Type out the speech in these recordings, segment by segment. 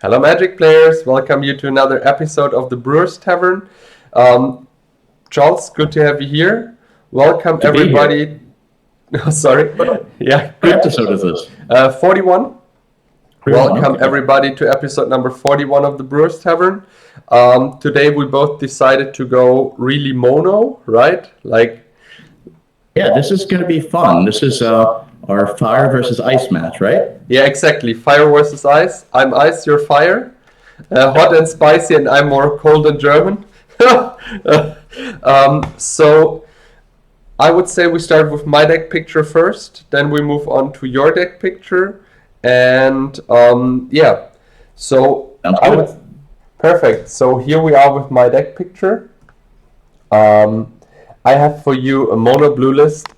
Hello, Magic players. Welcome you to another episode of the Brewers Tavern. Charles, good to have you here. Welcome, everybody. Oh, sorry. Yeah, What episode is this? 41. Welcome, everybody, to episode number 41 of the Brewers Tavern. Today, we both decided to go really mono, right? Yeah, this is going to be fun. This is our fire versus ice match, right? Yeah, exactly. Fire versus ice. I'm ice, you're fire. Hot and spicy, and I'm more cold and German. So I would say we start with my deck picture first, then we move on to your deck picture, and yeah. So perfect. So here we are with my deck picture. I have for you a mono blue list.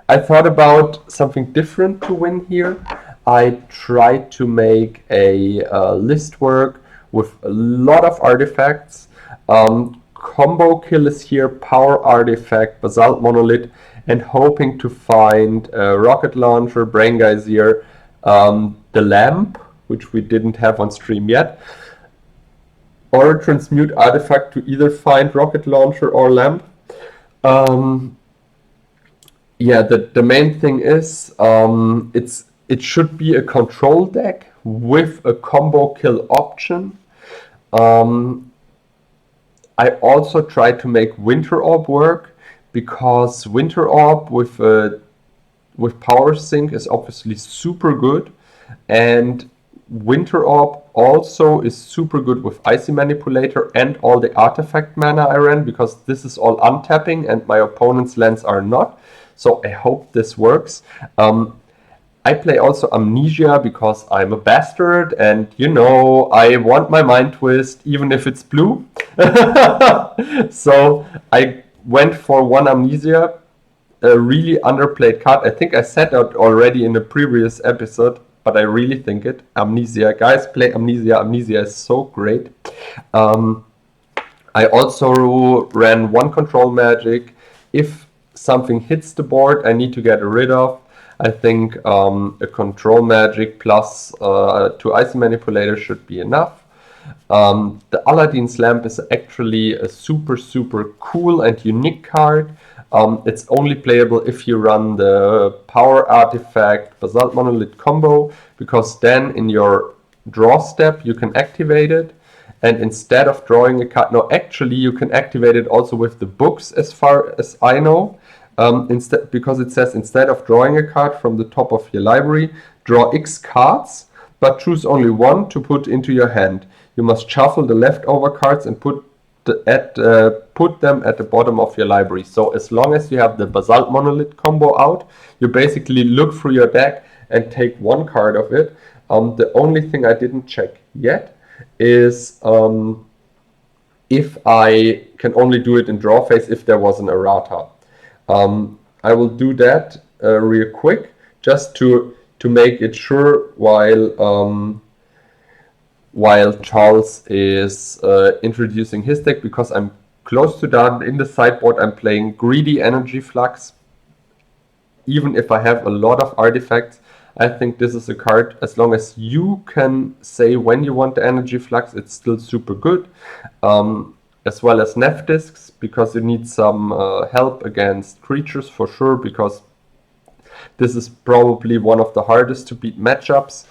I thought about something different to win here. I tried to make a list work with a lot of artifacts. Combo kill is here, power artifact, basalt monolith, and hoping to find a rocket launcher, brain geyser, the lamp, which we didn't have on stream yet, or a transmute artifact to either find rocket launcher or lamp. Yeah, the main thing is it should be a control deck with a combo kill option. I also tried to make Winter Orb work because Winter Orb with Power Sync is obviously super good, and Winter Orb also is super good with Icy Manipulator and all the artifact mana I ran, because this is all untapping and my opponent's lands are not. So I hope this works. I play also Amnesia because I'm a bastard and, I want my Mind Twist even if it's blue. So I went for one Amnesia, a really underplayed card. I think I said that already in a previous episode, but I really think it. Amnesia. Guys, play Amnesia. Amnesia is so great. I also ran one control magic. If something hits the board I need to get rid of, I think a control magic plus 2 Icy Manipulator should be enough. The Aladdin's Lamp is actually a super cool and unique card. It's only playable if you run the power artifact basalt monolith combo, because then in your draw step you can activate it, and instead of drawing a card, no, actually you can activate it also with the books as far as I know. Because it says instead of drawing a card from the top of your library, draw X cards, but choose only one to put into your hand. You must shuffle the leftover cards and put them at the bottom of your library. So as long as you have the basalt monolith combo out, you basically look through your deck and take one card of it. The only thing I didn't check yet is if I can only do it in draw phase if there was an errata. I will do that real quick, just to make it sure while Charles is introducing his deck, because I'm close to done. In the sideboard I'm playing Greedy Energy Flux. Even if I have a lot of artifacts, I think this is a card, as long as you can say when you want the Energy Flux, it's still super good. As well as Nef discs, because you need some help against creatures for sure, because this is probably one of the hardest to beat matchups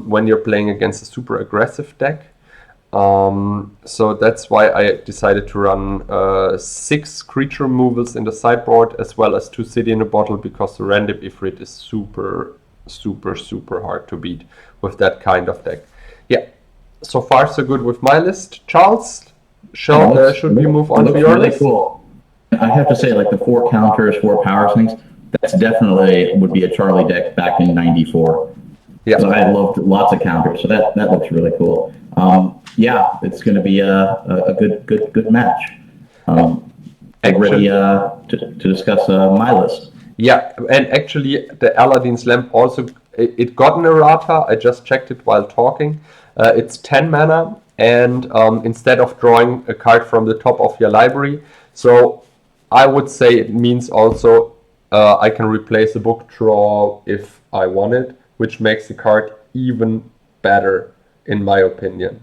when you're playing against a super aggressive deck. So that's why I decided to run 6 creature removals in the sideboard, as well as 2 City in a Bottle, because the random Ifrit is super hard to beat with that kind of deck. Yeah, so far so good with my list. Charles, should we move on to your list? Cool. I have to say, like the 4 counters, 4 power things, that's definitely would be a Charlie deck back in '94. Yeah, so I loved lots of counters, so that looks really cool. Yeah, it's going to be a good match. Ready to discuss my list. Yeah, and actually the Aladdin's Lamp also, it got an errata. I just checked it while talking. It's 10 mana, and instead of drawing a card from the top of your library, so I would say it means also I can replace a book draw if I want it, which makes the card even better, in my opinion.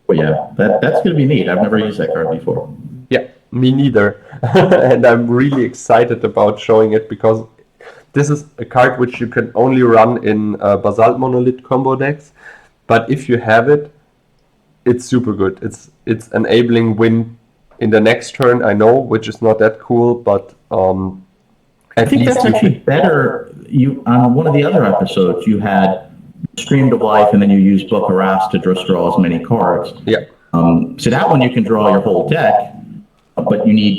Well, yeah, that's going to be neat. I've never used that card before. Yeah, me neither. And I'm really excited about showing it because this is a card which you can only run in Basalt Monolith combo decks. But if you have it, it's super good. It's enabling win in the next turn, I know, which is not that cool, but I think that's actually better. You on one of the other episodes, you had Stream of Life, and then you used Book of Wrath to just draw as many cards. Yeah. So that one you can draw your whole deck, but you need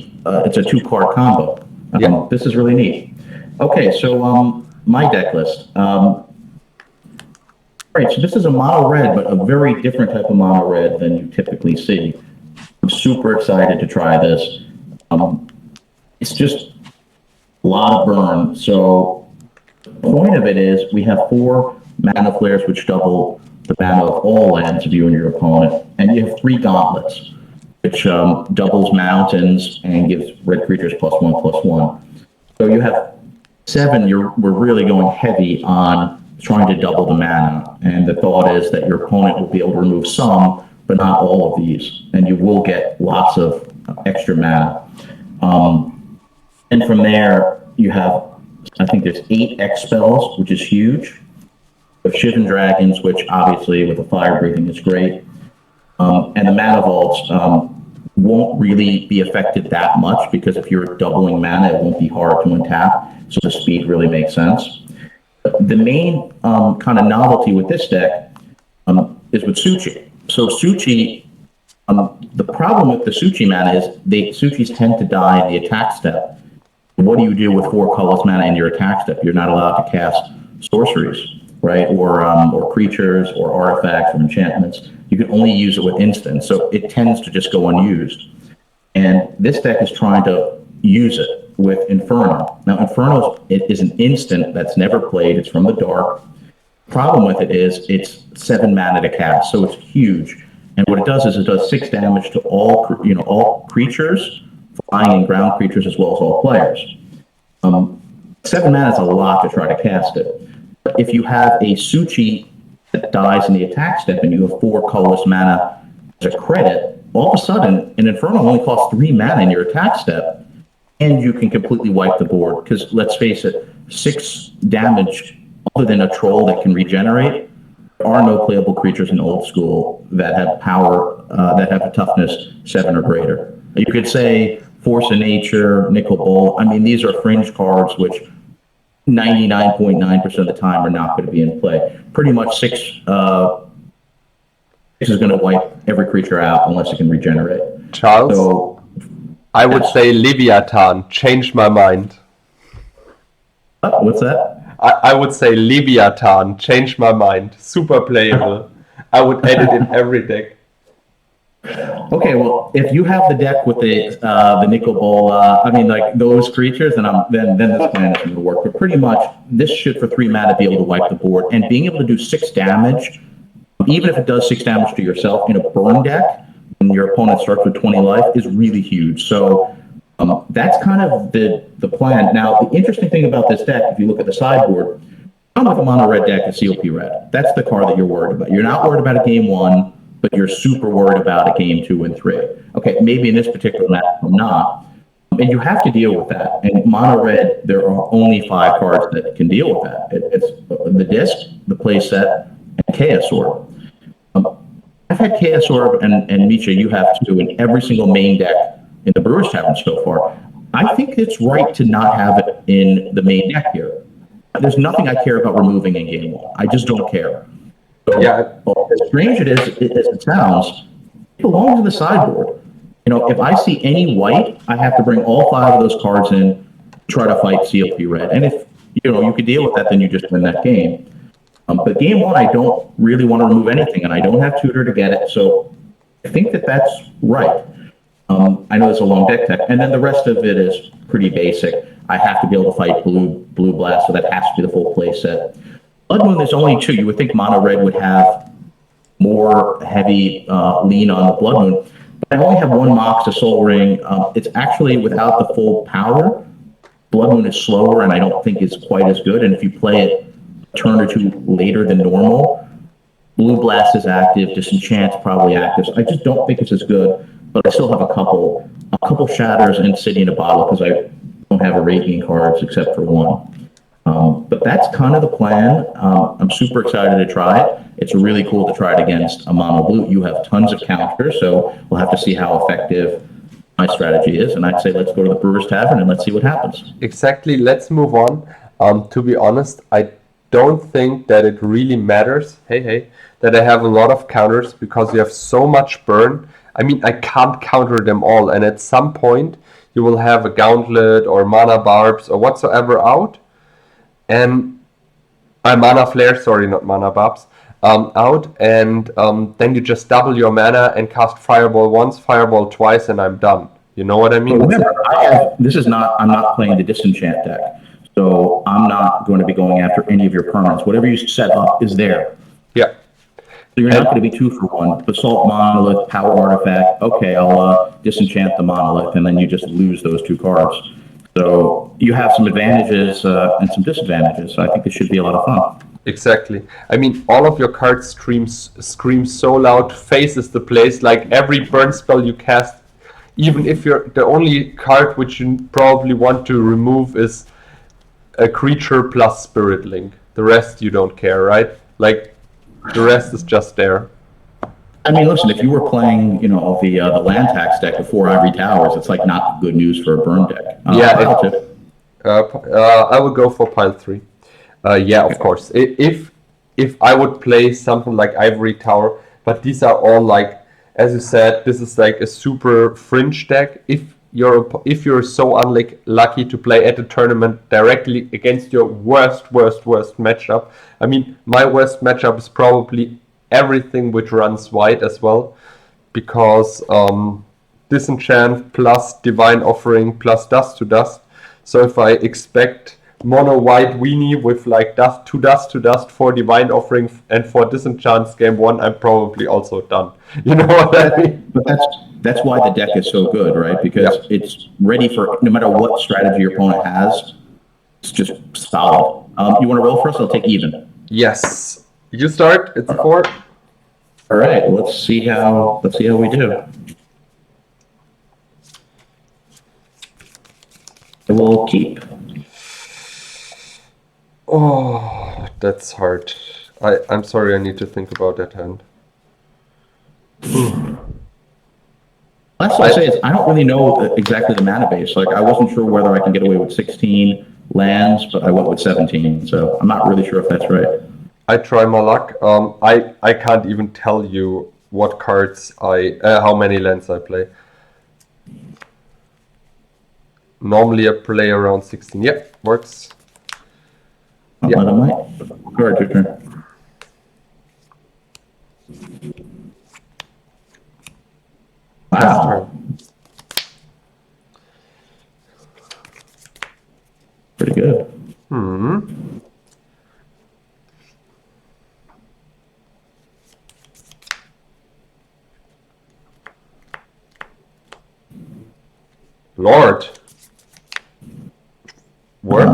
it's a 2-card combo. Yeah. This is really neat. Okay, so my deck list. All right, so this is a mono red, but a very different type of mono red than you typically see. I'm super excited to try this. It's just a lot of burn. So the point of it is we have 4 ManaFlares, which double the mana of all lands of you and your opponent, and you have 3 gauntlets, which doubles mountains and gives red creatures +1/+1. So you have 7. We're really going heavy on trying to double the mana, and the thought is that your opponent will be able to remove some, but not all of these, and you will get lots of extra mana. And from there, you have, I think there's 8 X spells, which is huge. Of Shivan Dragons, which obviously with the fire breathing is great. And the mana vaults won't really be affected that much because if you're doubling mana, it won't be hard to untap. So the speed really makes sense. The main kind of novelty with this deck is with Suchi. So Suchi, the problem with the Suchi mana is Suchis tend to die in the attack step. What do you do with 4 colorless mana in your attack step? You're not allowed to cast sorceries, right? Or creatures or artifacts or enchantments. You can only use it with instants, so it tends to just go unused. And this deck is trying to use it with Inferno. Now, Inferno is an instant that's never played. It's from the dark. Problem with it is it's 7 mana to cast, so it's huge. And what it does is it does 6 damage to all creatures, flying and ground creatures, as well as all players. 7 mana is a lot to try to cast it. But if you have a Suchi that dies in the attack step and you have 4 colorless mana as a credit, all of a sudden an Inferno only costs 3 mana in your attack step, and you can completely wipe the board. Because let's face it, 6 damage, other than a troll that can regenerate, there are no playable creatures in Old School that have power, that have a toughness 7 or greater. You could say Force of Nature, Nickel Bolt. I mean, these are fringe cards which 99.9% of the time are not going to be in play. Pretty much 6 is going to wipe every creature out unless it can regenerate. Charles, so, I would say Leviathan. Changed my mind. What's that? I would say Leviathan. Changed my mind. Super playable. I would edit in every deck. Okay, well, if you have the deck with the Nicol Bowl, I mean, like those creatures, then this plan is going to work. But pretty much, this should for 3 mana be able to wipe the board, and being able to do 6 damage, even if it does 6 damage to yourself in a burn deck, when your opponent starts with 20 life, is really huge. So that's kind of the plan. Now, the interesting thing about this deck, if you look at the sideboard, I'm with a mono red deck, the COP red. That's the card that you're worried about. You're not worried about a game 1. But you're super worried about a game 2 and 3. Okay, maybe in this particular match, I'm not. And you have to deal with that. And mono red, there are only 5 cards that can deal with that. It's the disc, the playset, and Chaos Orb. I've had Chaos Orb and Mitja, you have to, in every single main deck in the Brewers Tavern so far. I think it's right to not have it in the main deck here. There's nothing I care about removing in game 1. I just don't care. So, yeah. As strange as it sounds, it belongs in the sideboard. You know, if I see any white, I have to bring all 5 of those cards in, try to fight COP red. And if you could deal with that, then you just win that game. But game 1, I don't really want to remove anything, and I don't have tutor to get it. So I think that's right. I know it's a long deck tech, and then the rest of it is pretty basic. I have to be able to fight blue blast, so that has to be the full play set. Blood Moon, there's only 2. You would think mono red would have more heavy lean on the Blood Moon. But I only have 1 Mox, a Soul Ring. It's actually without the full power. Blood Moon is slower, and I don't think it's quite as good. And if you play it a turn or 2 later than normal, Blue Blast is active, Disenchant's probably active. So I just don't think it's as good, but I still have a couple Shatters and City in a Bottle because I don't have Arabian cards except for one. But that's kind of the plan. I'm super excited to try it. It's really cool to try it against a mono blue. You have tons of counters, so we'll have to see how effective my strategy is. And I'd say let's go to the Brewers Tavern and let's see what happens. Exactly. Let's move on. To be honest, I don't think that it really matters. Hey, that I have a lot of counters because you have so much burn. I mean, I can't counter them all, and at some point you will have a Gauntlet or Mana Barbs or whatsoever out, and ManaFlare, sorry, not Mana Barbs, out, and then you just double your mana and cast Fireball once, Fireball twice, and I'm done. You know what I mean? Remember, I'm not playing the Disenchant deck, so I'm not going to be going after any of your permanents. Whatever you set up is there. Yeah. So you're not going to be 2 for 1. Basalt Monolith, Power Artifact. Okay, I'll disenchant the Monolith, and then you just lose those 2 cards. So you have some advantages and some disadvantages. So I think it should be a lot of fun. Exactly. I mean, all of your cards scream so loud, faces the place, like every burn spell you cast, even if you're the only card which you probably want to remove is a creature plus Spirit Link. The rest you don't care, right? Like, the rest is just there. I mean, listen, if you were playing, the land tax deck before Ivory Towers, it's like not good news for a burn deck. I would go for pile 3. Of course. If I would play something like Ivory Tower, but these are all like, as you said, this is like a super fringe deck. If you're so unlucky to play at the tournament directly against your worst matchup. I mean, my worst matchup is probably everything which runs white as well, because Disenchant plus Divine Offering plus Dust to Dust. So if I expect mono white weenie with like dust to dust for Divine Offering and for Disenchant's game 1, I'm probably also done. You know what I mean? But that's why the deck is so good, right? Because it's ready for no matter what strategy your opponent has. It's just solid. You want to roll for us? I'll take even. Yes. You start. It's a 4. All right. Let's see how we do. We'll keep. Oh, that's hard. I'm sorry. I need to think about that hand. That's what I say is I don't really know exactly the mana base. Like I wasn't sure whether I can get away with 16 lands, but I went with 17. So I'm not really sure if that's right. I try my luck. I can't even tell you what cards how many lands I play. Normally I play around 16. Yeah, works. Yeah. All right, your turn. Wow. Pretty good. Lord. Works.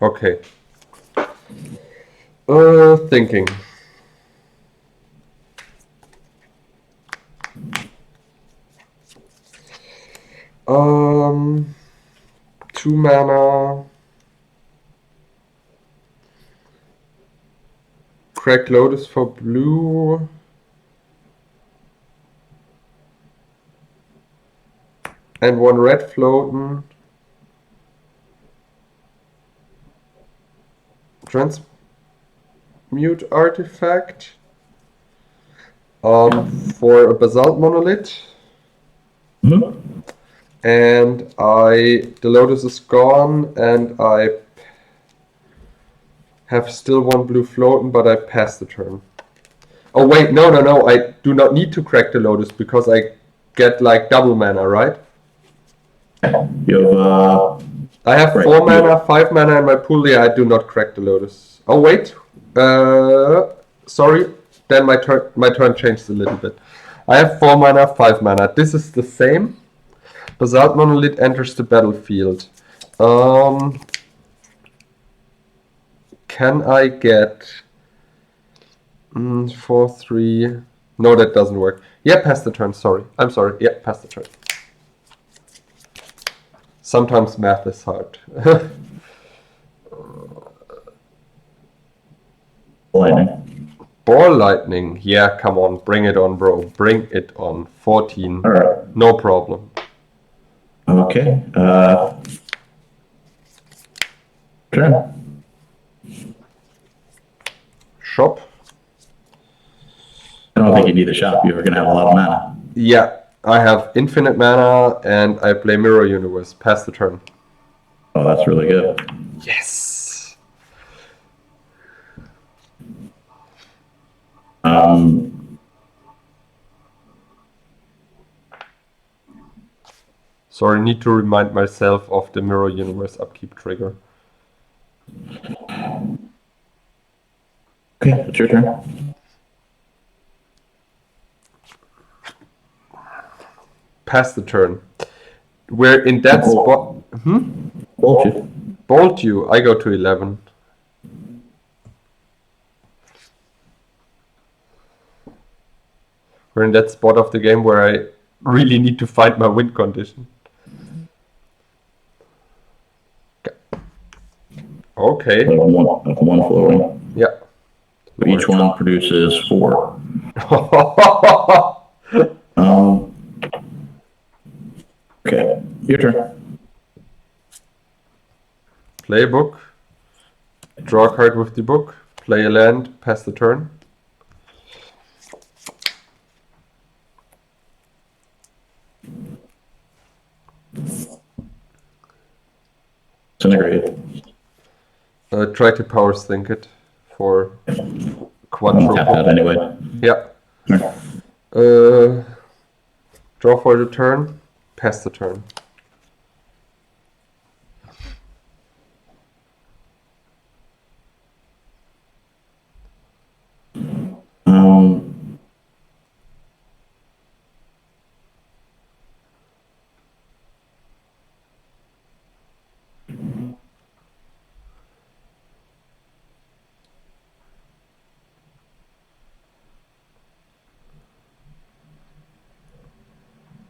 Okay. Thinking. Two mana. Crack Lotus for blue. And 1 red floating. Transmute artifact. For a Basalt Monolith. And the Lotus is gone, and I have still 1 blue floating, but I passed the turn. Oh wait, no, I do not need to crack the Lotus because I get like double mana, right? You have I have 4 mana, 5 mana in my pool. Yeah, I do not crack the Lotus. Oh wait, sorry. Then my turn changed a little bit. I have 4 mana, 5 mana. This is the same. Basalt Monolith enters the battlefield. Can I get 4-3? No, that doesn't work. Yeah, pass the turn. Sorry, I'm sorry. Yeah, pass the turn. Sometimes math is hard. Lightning. Ball lightning. Yeah, come on, bring it on, bro. Bring it on. 14. All right. No problem. Okay. Turn. Shop. I don't think you need a shop. You're going to have a lot of mana. Yeah, I have infinite mana and I play Mirror Universe. Pass the turn. Oh, that's really good. Yes. Sorry, I need to remind myself of the Mirror Universe upkeep trigger. Okay, it's your turn. Pass the turn. We're in that spot. Bolt you. Bolt you. I go to 11. We're in that spot of the game where I really need to find my win condition. Okay. One flowing. Yeah. Each one produces 4. Okay, your turn. Play a book. Draw a card with the book. Play a land. Pass the turn. Disintegrate. Try to power sync it for I'm quadruple. tap out anyway. Yeah. Draw for the turn. Pass the turn.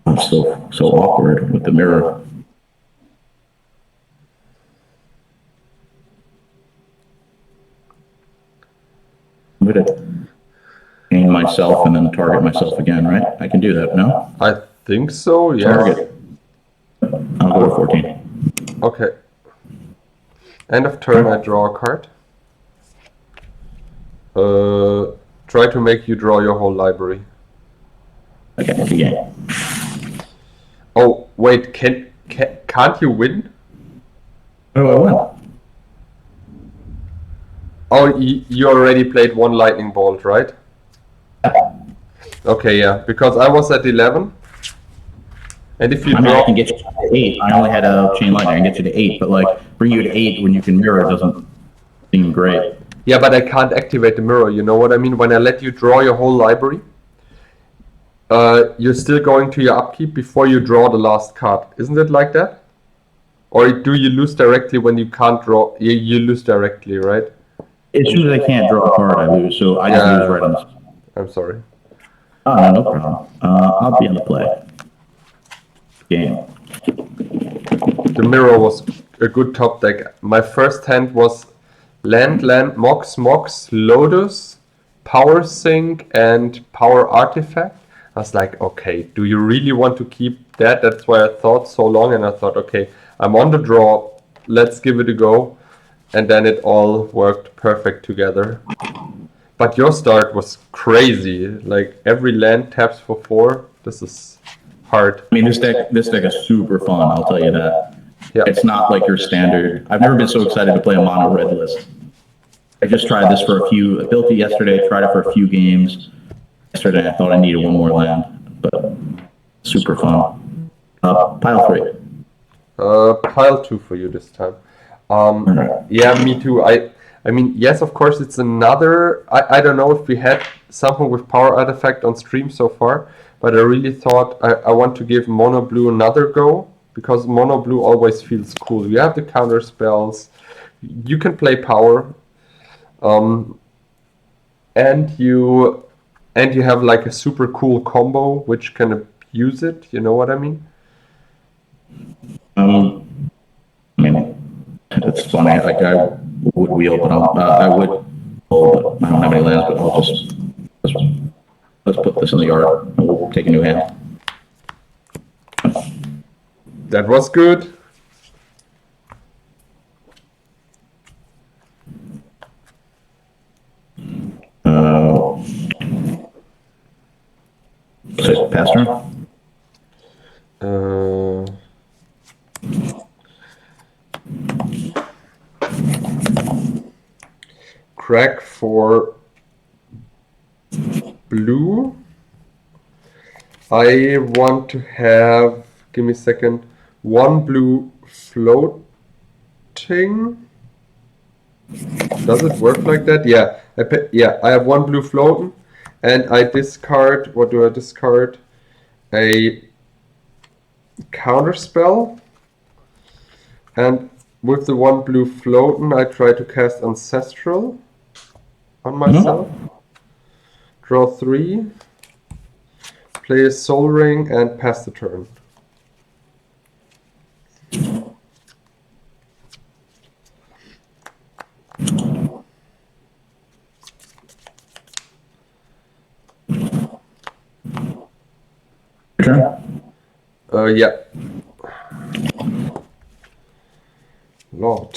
I'm so awkward with the mirror. I'm gonna aim myself and then target myself again, right? I can do that, no? I think so, yes. Target. I'll go to 14. Okay. End of turn, I draw a card. Try to make you draw your whole library. Okay, begin. Oh, wait, can't you win? Oh, I won. Oh, you already played one lightning bolt, right? Okay, yeah, because I was at 11. And if you I mean, draw... I can get you to 8. I only had a chain lightning. I can get you to 8, but like, bring you to 8 when you can mirror doesn't seem great. Yeah, but I can't activate the mirror, you know what I mean? When I let you draw your whole library, you're still going to your upkeep before you draw the last card. Isn't it like that? Or do you lose directly when you can't draw? You lose directly, right? As soon as I can't draw a card, I lose, so I just lose right on the spot. I'm sorry. Oh, no problem. I'll be on the play. Game. The mirror was a good top deck. My first hand was land, mox, Lotus, power sync, and power artifact. I was like, okay, do you really want to keep that? That's why I thought so long, and I thought, okay, I'm on the draw, let's give it a go. And then it all worked perfect together. But your start was crazy. Like every land taps for 4. This is hard. I mean, this deck is super fun, I'll tell you that. Yeah. It's not like your standard. I've never been so excited to play a mono red list. I just tried this for I built it yesterday, tried it for a few games. Yesterday I thought I needed one more land, but super fun. Pile 3. Pile 2 for you this time. Yeah, me too. I mean, yes, of course, it's another... I don't know if we had something with power artifact on stream so far, but I really thought I want to give mono blue another go, because mono blue always feels cool. You have the counter spells, you can play power, and you have like a super cool combo which can abuse it. You know what I mean? I mean, it's funny. Like I would wheel, but I would hold, but I don't have any lands. But I'll just let's put this in the yard, and we'll take a new hand. That was good. So pass turn. Crack for blue. I want to have, give me a second, one blue floating. Does it work like that? Yeah, I have one blue floating, and I discard, what do I discard? A counter spell, and with the one blue floating, I try to cast Ancestral on myself. Draw 3, play a Soul Ring, and pass the turn. Yeah. Lord,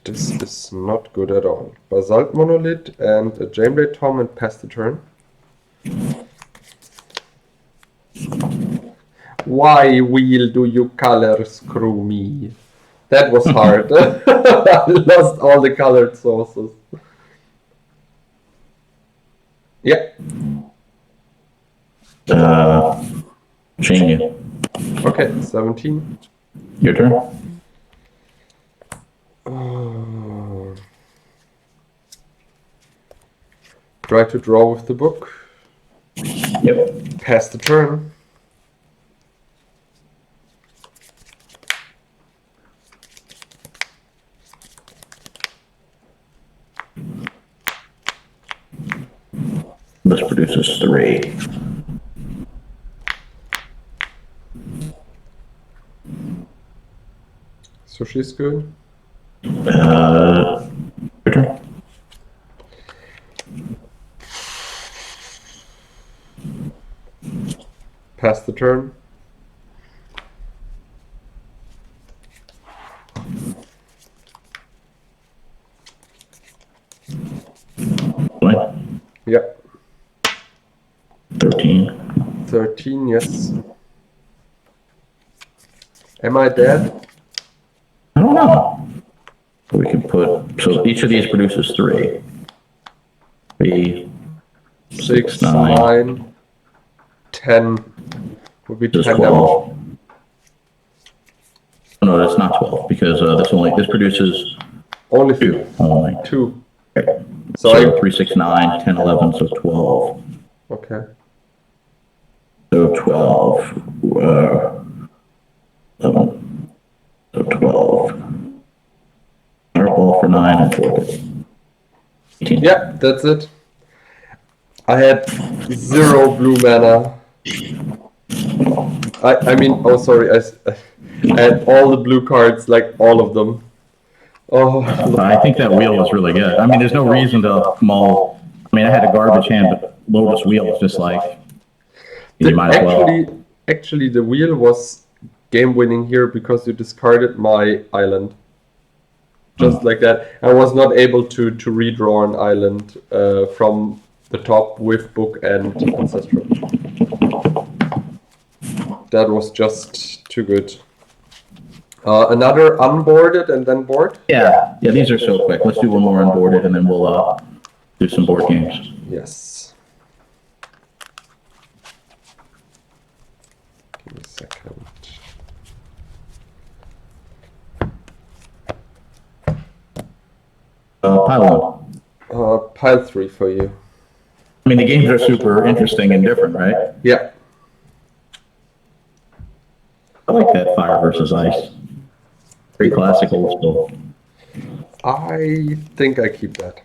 this is not good at all. Basalt Monolith and a Jameblade Tom and pass the turn. Why wheel do you color screw me? That was hard. I lost all the colored sources. Yeah. Chain you. Okay, 17. Your turn. Try to draw with the book. Yep. Pass the turn. This produces 3. So she's good. Your turn. Pass the turn. Klein. Yeah. 13. 13, yes. Am I dead? I don't know. We can put, so each of these produces 3. 3, 6, 9, 10. Would be 10 just 12. damage. Oh, no, that's not 12 because this produces Only 2. Only 2. Okay. So So 3, 6, 9, 10, 11, so 12. Okay. So 12. 11. So 12. Fireball for 9 and 4. 18. Yeah, that's it. I had 0 blue mana. I mean, oh sorry, I had all the blue cards, like all of them. Oh, I think that wheel was really good. I mean, there's no reason to mull. I mean, I had a garbage hand, but Lotus wheel is just like, you might as well. Actually, the wheel was game winning here because you discarded my island. Just like that. I was not able to redraw an island from the top with book and ancestral. That was just too good. Another unboarded and then board? Yeah, these are so quick. Let's do one more unboarded and then we'll do some board games. Yes. Give me a second. Pile 1. Pile 3 for you. I mean, the games are super interesting and different, right? Yeah. I like that fire versus ice. Pretty classic, old school. I think I keep that.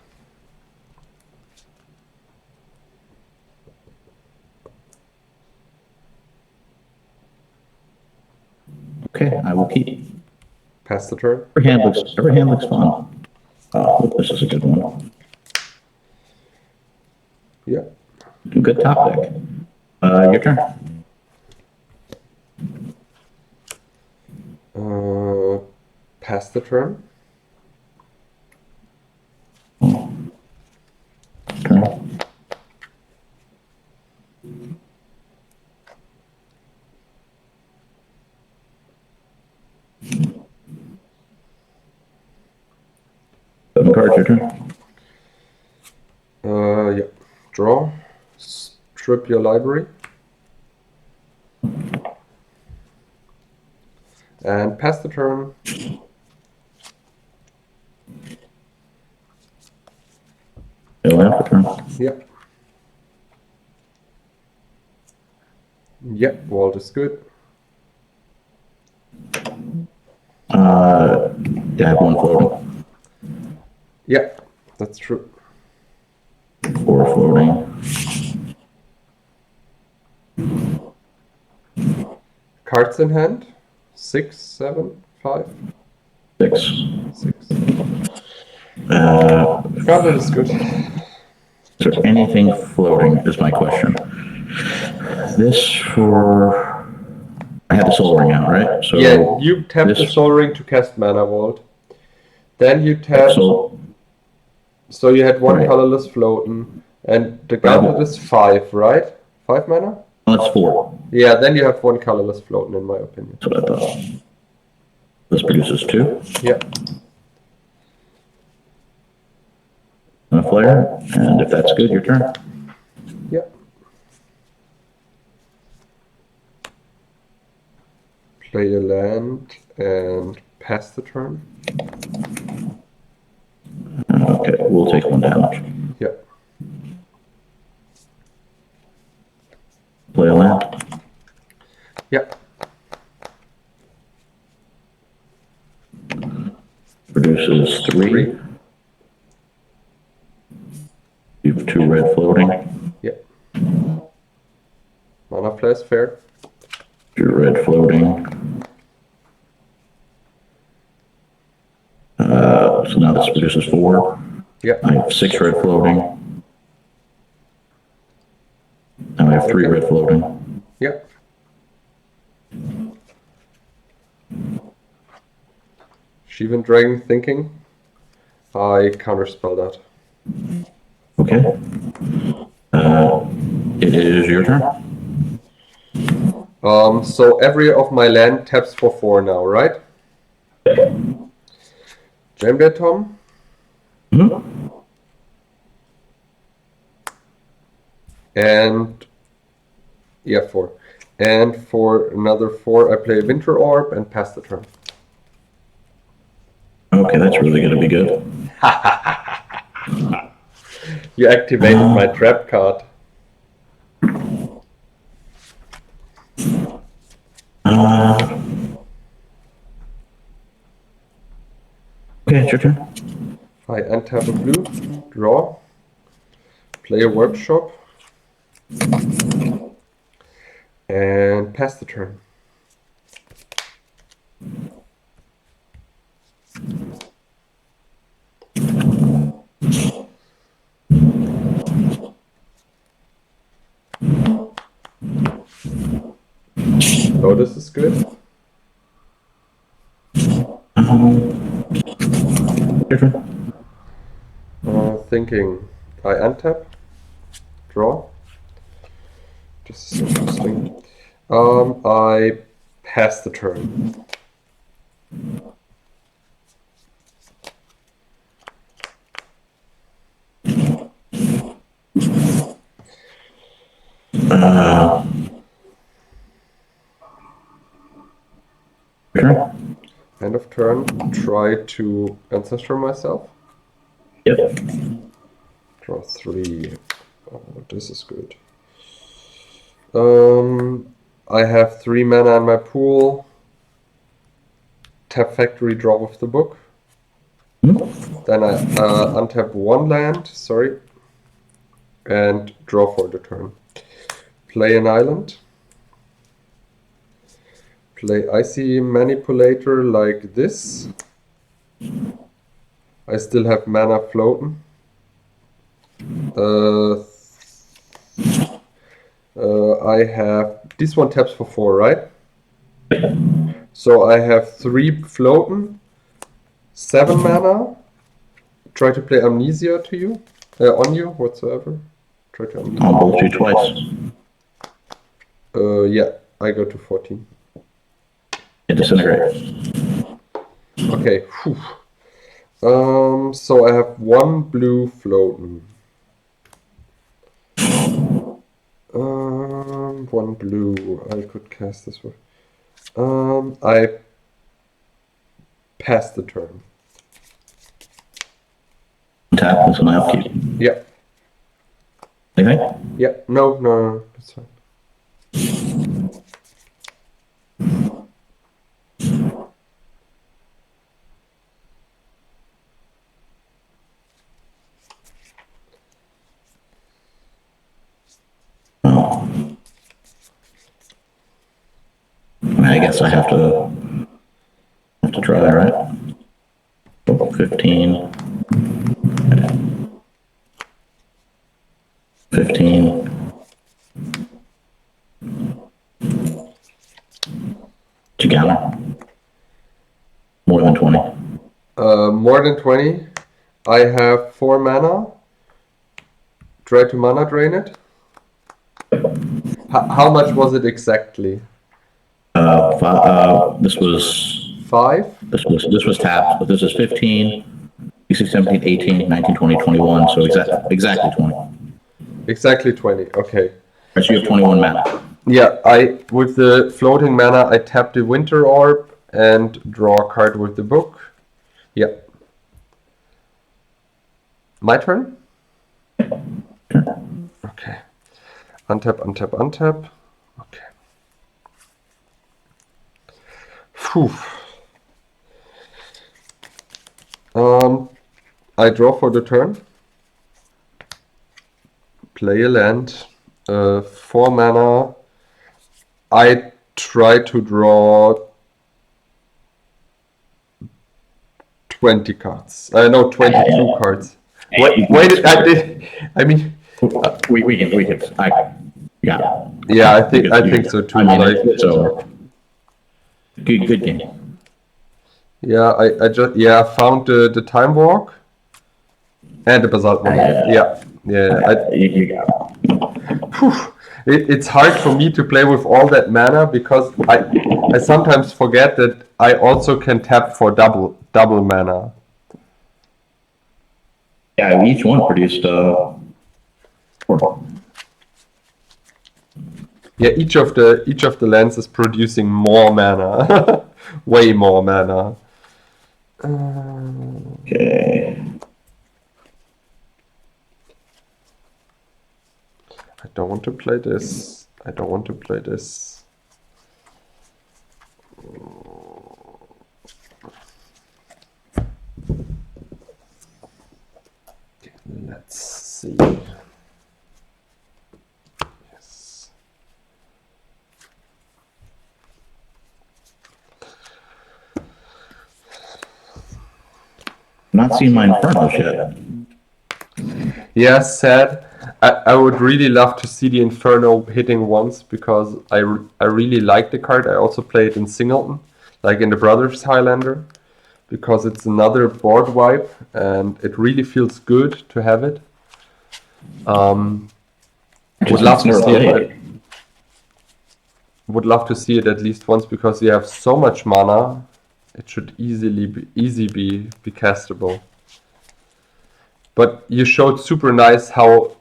Okay, I will keep. Pass the turn. Every hand looks fun. Oh, this is a good one. Yeah. Good top deck. Your turn. Pass the turn. Turn. Seven cards, your turn. Yeah. Draw. Strip your library. And pass the turn. You'll have the turn. Yep. Yep, Walt is good. I have one floating. Yeah, that's true. 4 floating. Cards in hand. 6, 7, 5. 6. 6. Gauntlet is good. Is there anything floating is my question. This for... I had the soul ring out, right? So yeah, you tap the soul ring to cast Mana Vault. Then you tap... So you had one colorless floating. And the gauntlet is 5, right? 5 mana? Oh, that's 4. Yeah, then you have one colorless floating, in my opinion. That's what I thought. This produces 2. Yeah. ManaFlare, and if that's good, your turn. Yeah. Play a land and pass the turn. Okay, we'll take 1 damage. Yeah. Play a land. Yeah. Produces 3. You have 2 red floating. Yeah. ManaFlare is fair. 2 red floating. So now this produces 4. Yeah. I have 6 red floating. Now I have 3 red floating. Yeah. Shivan Dragon thinking. I counterspell that. Okay. It is your turn. So every of my land taps for 4 now, right? Jam that, Tom. Mm-hmm. And yeah, 4. And for another 4, I play a Winter Orb and pass the turn. Okay, that's really going to be good. You activated my trap card. Okay, it's your turn. I untap a blue, draw, play a workshop, and pass the turn. Oh, this is good. Your turn. Thinking. I untap, draw. This is interesting. I pass the turn. Sure. End of turn. Try to ancestor myself. Yep. Draw 3. Oh, this is good. I have 3 mana in my pool. tap factory, draw with the book. Then I untap one land, sorry, and draw for the turn. Play an island. Play Icy Manipulator like this. I still have mana floating. I have, this one taps for 4, right? So I have 3 floating, 7 mana. Try to play Amnesia to you, on you, whatsoever. Try to Amnesia. I'll bolt you twice. Yeah, I go to 14. It disintegrates. Okay, whew. So I have 1 blue floating. 1 blue. I could cast this one. I pass the turn. Tap this one, upkeep. Yeah. Anything? Yeah. No, that's fine. I guess I have to try, right? 15. 15. To counter. More than 20. More than 20. I have 4 mana. Try to mana drain it. How much was it exactly? This was 5? this was tapped, but this is 15, 16, 17, 18, 19, 20, 21, so exactly 20. Exactly 20, okay. Right, so you have 21 mana. Yeah, with the floating mana, I tap the Winter Orb and draw a card with the book. Yeah. My turn? Okay. Untap, untap, untap. Okay. Phew. I draw for the turn. Play a land. 4 mana. I try to draw 20 cards. No, 22 cards. Wait, I mean, we can, yeah. Yeah, I think so too. I mean, it's over. Good game. Yeah, I just found the time walk and the basalt monolith. Yeah. You got it. It's hard for me to play with all that mana because I sometimes forget that I also can tap for double mana. Yeah, each one produced 4. Yeah, each of the lands is producing more mana, way more mana. Okay. I don't want to play this. I don't want to play this. Okay, let's see. Yes. Not seen my Infernos yet. Yeah, sad. I would really love to see the Inferno hitting once because I really like the card. I also play it in Singleton, like in the Brothers Highlander, because it's another board wipe and it really feels good to have it. Would love to see it. Would love to see it at least once because you have so much mana. It should easily be castable. But you showed super nice how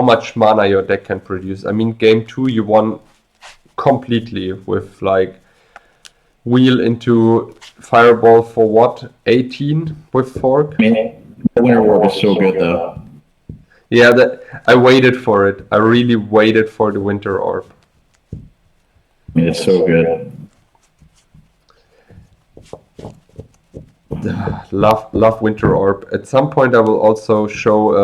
much mana your deck can produce. I mean, game 2 you won completely with like wheel into fireball for what? 18 with fork? I mean, the Winter Orb is so good though. Yeah, I waited for it. I really waited for the Winter Orb. I mean, it's so good. Love Winter Orb. At some point, I will also show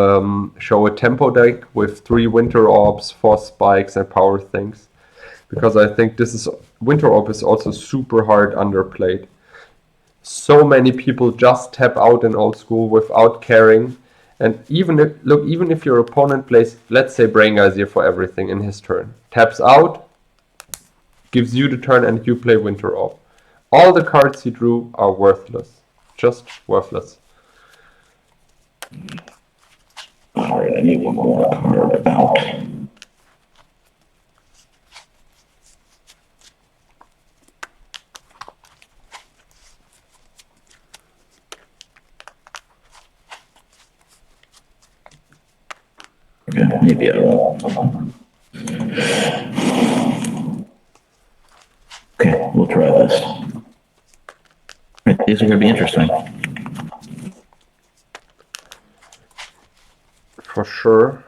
a tempo deck with 3 Winter Orbs, 4 spikes, and power things, because I think Winter Orb is also super hard underplayed. So many people just tap out in Old School without caring, and even if your opponent plays, let's say, Brain Geysir for everything in his turn, taps out, gives you the turn, and you play Winter Orb. All the cards he drew are worthless. Just worthless. Alright, I need one more card out. Okay, maybe I won't. Okay, we'll try this. These are going to be interesting. For sure.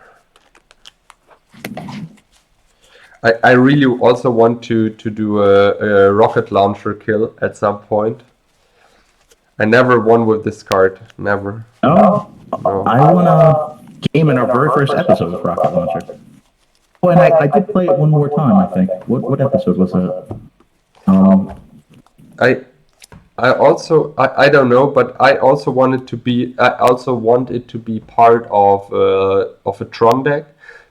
I really also want to do a rocket launcher kill at some point. I never won with this card. Never. Oh, no. I won a game in our very first episode with rocket launcher. Oh, and I did play it one more time, I think. What episode was that? I don't know, but I also want it to be part of a Tron deck,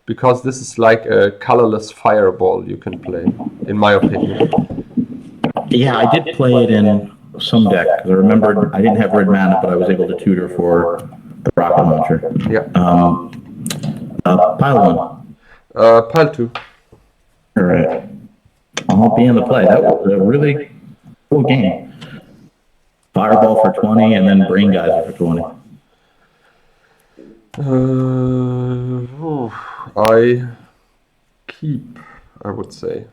because this is like a colorless fireball you can play, in my opinion. Yeah, I did play it in some deck, because I remembered I didn't have red mana, but I was able to tutor for the rocket launcher. Yeah. Pile 1. Pile 2. All right. I'll be in the play. That was a really cool game. Fireball for 20, and then Brain Geyser for 20. I keep, I would say.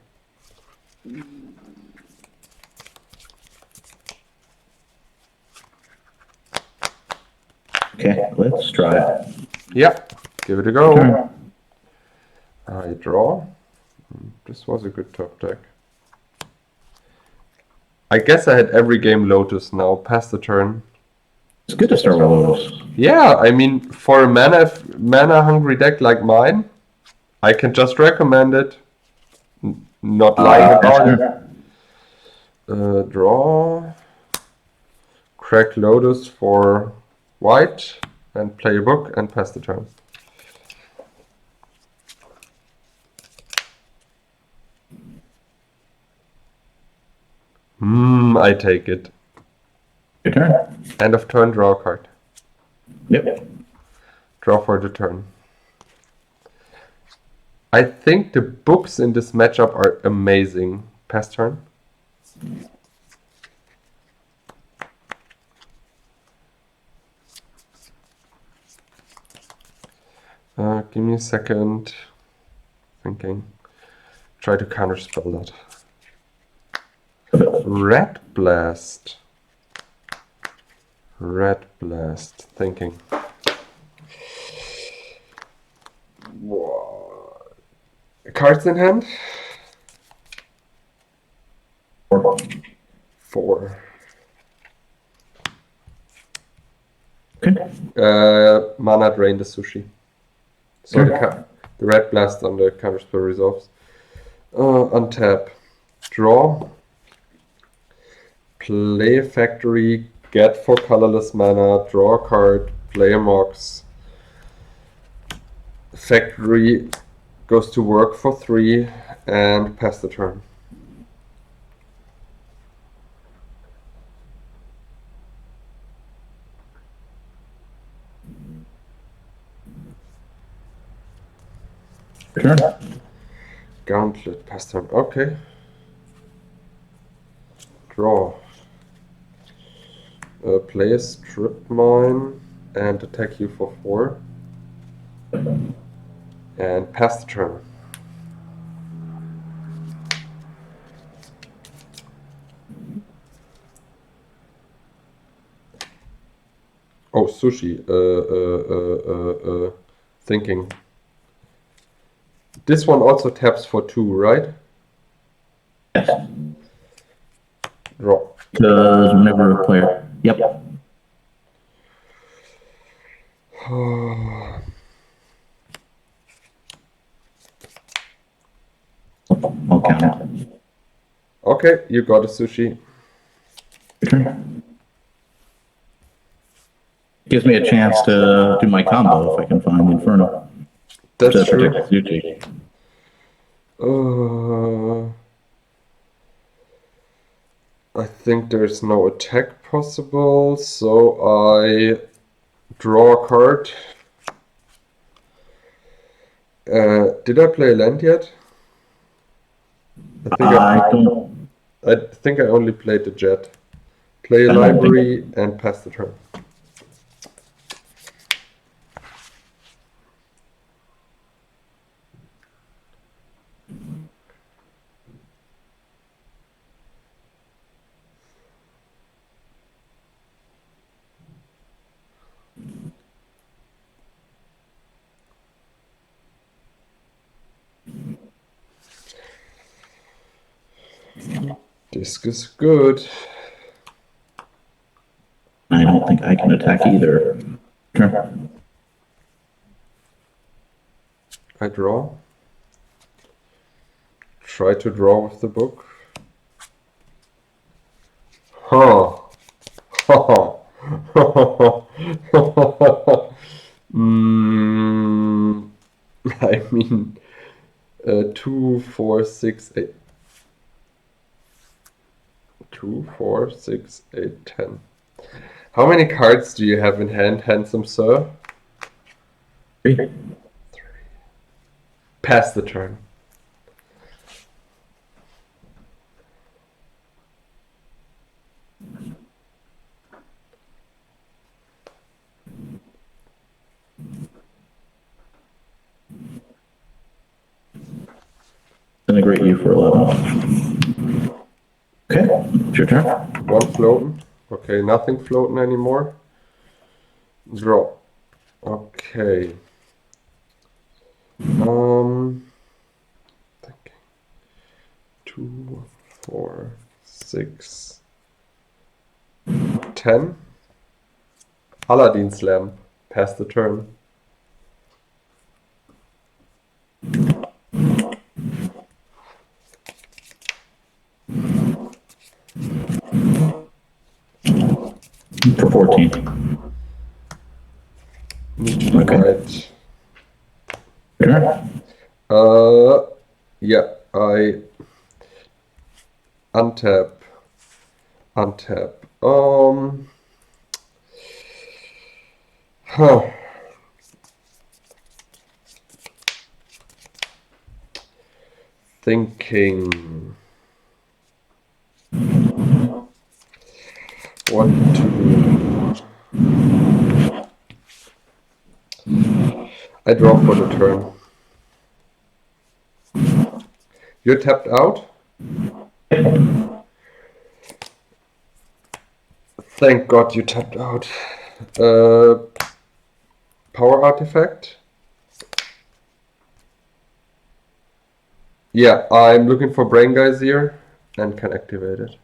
Okay, let's try it. Yeah, give it a go. Turn. I draw. This was a good top deck. I guess I had every game Lotus now. Pass the turn. It's good to start with Lotus. Yeah, I mean, for a mana hungry deck like mine, I can just recommend it. Not lying about it. Draw. Crack Lotus for white and play a book and pass the turn. I take it. Your turn. End of turn, draw a card. Yep. Draw for the turn. I think the books in this matchup are amazing. Pass turn. Give me a second. Thinking. Try to counterspell that. Red Blast. Red Blast. Thinking. Cards in hand? 4. Okay. Mana drain the sushi. So the Red Blast on the counterspell resolves. Untap. Draw. Play a factory. Get 4 colorless mana. Draw a card. Play a Mox. Factory goes to work for 3 and pass the turn. Turn. Gauntlet, pass turn. Okay. Draw. Play a strip mine and attack you for 4. And pass the turn. Oh, sushi. Thinking. This one also taps for 2, right? Yes. Draw. Because whenever a player. Yep. I'll count it. Okay, you got a sushi. Your turn. Gives me a chance to do my combo if I can find Inferno. That's true. Sushi. I think there's no attack possible, so I draw a card. Did I play land yet? I think I only played the jet. Play a library and pass the turn. Disc is good. I don't think I can attack either. Turn. I draw. Try to draw with the book. Huh. I mean, 2, 4, 6, 8. 2, 4, 6, 8, 10. How many cards do you have in hand, handsome sir? 3. Pass the turn. Integrate you for 11. Okay, it's your turn. One floating. Okay, nothing floating anymore. Draw. Okay. Thinking. 2, 4, 6, 10. Aladdin's lamp. Pass the turn. For 14. Okay. Turn. Yeah, I untap. Huh. Thinking what to do. I draw for the turn. You're tapped out? Thank God you tapped out. Power artifact? Yeah, I'm looking for Brain Geyser and can activate it.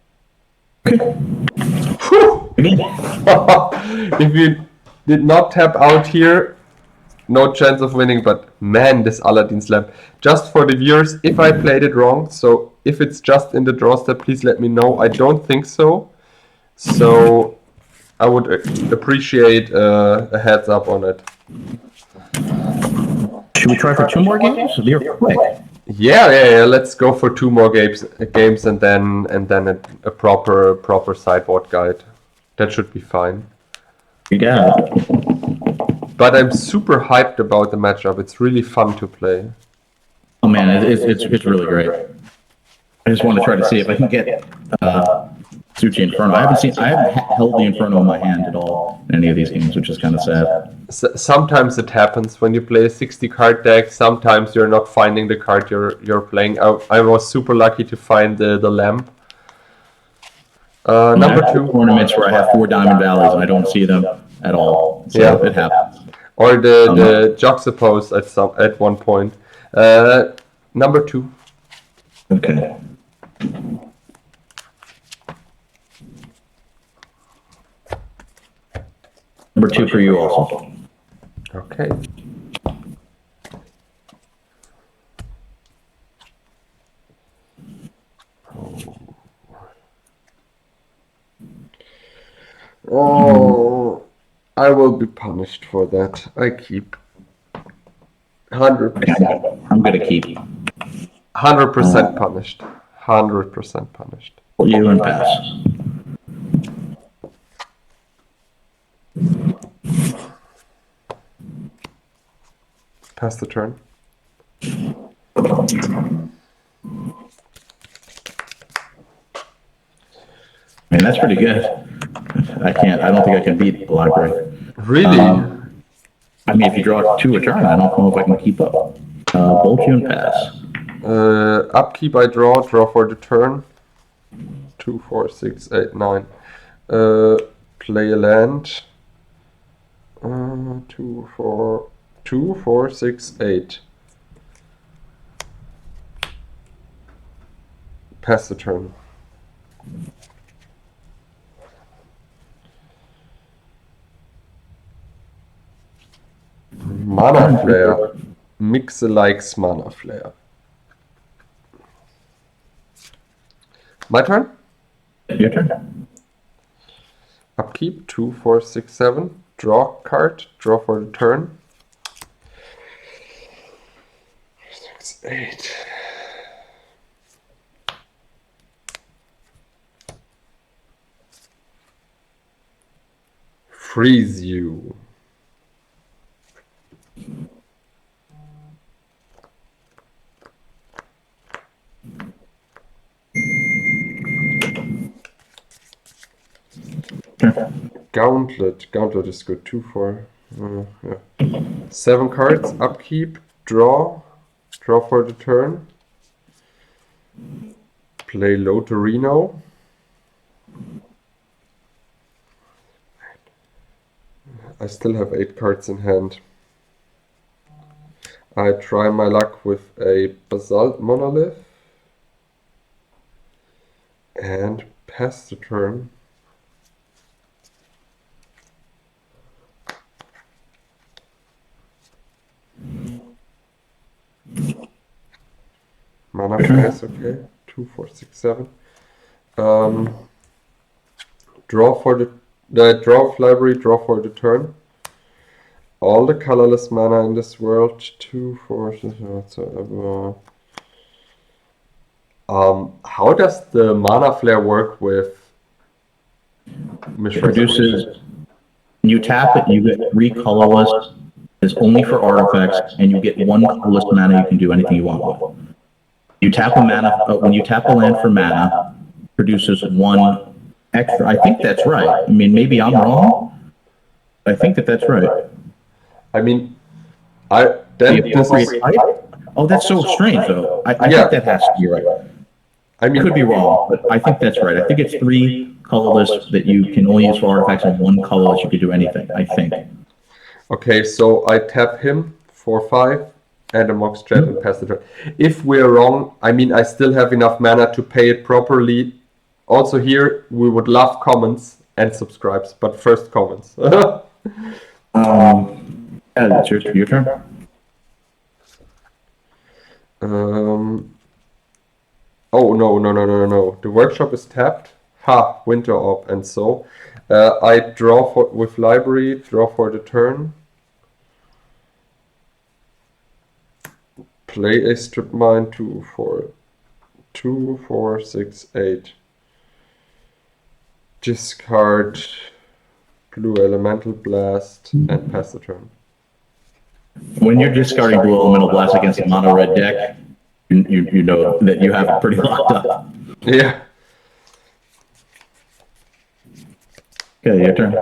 If you did not tap out here, no chance of winning, but man, this Aladdin's lamp. Just for the viewers, if I played it wrong, so if it's just in the draw step, please let me know. I don't think so. So I would appreciate a heads up on it. Should we try for 2 more games? They're quick. Yeah. Let's go for 2 more games and then a proper sideboard guide. That should be fine. You got it. But I'm super hyped about the matchup. It's really fun to play. Oh man, it's really great. I just want to try to see if I can get Sushi Inferno. I haven't held the Inferno in my hand at all in any of these games, which is kind of sad. Sometimes it happens when you play a 60 card deck. Sometimes you're not finding the card you're playing. I was super lucky to find the lamp. Number 2 tournaments where I have 4 Diamond Valleys and I don't see them at all. So it happens. Or the juxtapose at one point. Number 2. Okay. Number 2 for you also. Okay. Oh, I will be punished for that. I keep 100%. I'm gonna keep 100% punished. 100% punished. you and pass. Pass the turn. I mean, that's pretty good. I don't think I can beat the library. Really? I mean, if you draw 2 a turn, I don't know if I can keep up. Bolt you and pass. Upkeep, I draw for the turn. 2, 4, 6, 8, 9. Play a land. 2, 4, 6, 8. Pass the turn. ManaFlare. Mixe likes ManaFlare. My turn? Your turn. Upkeep, 2, 4, 6, 7. Draw card, draw for the turn. 6, 8. Freeze you. Gauntlet. Gauntlet is good. 2, 4. Yeah. 7 cards. Upkeep. Draw. Draw for the turn. Play Lotorino. I still have 8 cards in hand. I try my luck with a Basalt Monolith. And pass the turn. ManaFlare is okay. 2, 4, 6, 7. Draw for the draw of library. Draw for the turn. All the colorless mana in this world. 2, 4, whatsoever. How does the ManaFlare work with It produces. When you tap it, you get 3 colorless. It's only for artifacts, and you get 1 colorless mana. You can do anything you want with. You tap a mana when you tap a land for mana, produces 1 extra. I think that's right. I mean, maybe I'm wrong. I think that's right. I mean, then this is, oh, that's so strange though. I think that has to be right. I mean, Could be wrong, but I think that's right. I think it's 3 colorless that you can only use for artifacts, and 1 colorless you can do anything. I think. Okay, so I tap him for 5 and a Mox Jet and pass the turn. If we're wrong, I mean, I still have enough mana to pay it properly. Also here, we would love comments and subscribes, but first comments. That's your turn. Oh, no. The workshop is tapped. Ha, Winter Orb, and so. I draw with library, draw for the turn. Play a strip mine. 2, 4, 6, 8. Discard Blue Elemental Blast and pass the turn. When you're discarding Blue Elemental Blast against a mono red deck, you know that you have it pretty locked up. Yeah. Okay, your turn.